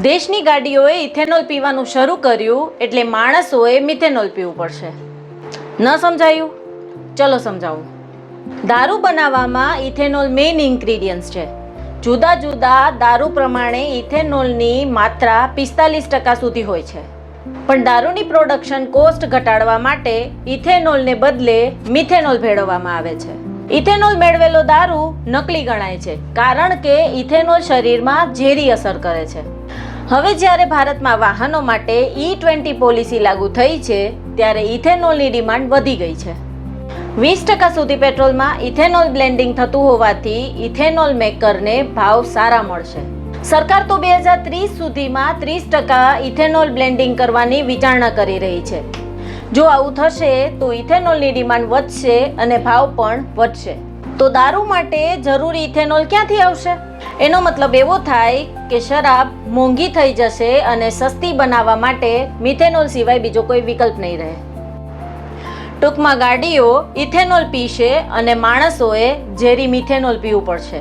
દેશની ગાડીઓએ ઇથેનોલ પીવાનું શરૂ કર્યું એટલે માણસોએ મિથેનોલ પીવું પડશે. ન સમજાયું? ચલો સમજાવું. દારૂ બનાવવામાં ઇથેનોલ મેઇન ઇન્ગ્રીડિયન્ટ્સ છે. જુદા જુદા દારૂ પ્રમાણે ઇથેનોલની માત્રા 45% સુધી હોય છે. પણ દારૂની પ્રોડક્શન કોસ્ટ ઘટાડવા માટે ઇથેનોલને બદલે મિથેનોલ ભેળવવામાં આવે છે. ઇથેનોલ મેળવેલો દારૂ નકલી ગણાય છે કારણ કે ઇથેનોલ શરીરમાં ઝેરી અસર કરે છે. હવે જ્યારે ભારતમાં વાહનો માટે E20 પોલિસી લાગુ થઈ છે ત્યારે ઇથેનોલની ડિમાન્ડ વધી ગઈ છે. 20% સુધી પેટ્રોલમાં ઇથેનોલ બ્લેન્ડિંગ થતું હોવાથી ઇથેનોલ મેકરને ભાવ સારા મળશે. સરકાર તો 2030 સુધીમાં 30% ઇથેનોલ બ્લેન્ડિંગ કરવાની વિચારણા કરી રહી છે. જો આવું થશે તો ઇથેનોલની ડિમાન્ડ વધશે અને ભાવ પણ વધશે. તો દારૂ માટે જરૂરી ઇથેનોલ ક્યાંથી આવશે? એનો મતલબ એવો થાય કે શરાબ મોંઘી થઈ જશે અને સસ્તી બનાવવા માટે મિથેનોલ સિવાય બીજો કોઈ વિકલ્પ નહીં રહે. ટૂંકમાં ગાડીઓ ઇથેનોલ પીશે અને માણસોએ ઝેરી મિથેનોલ પીવું પડશે.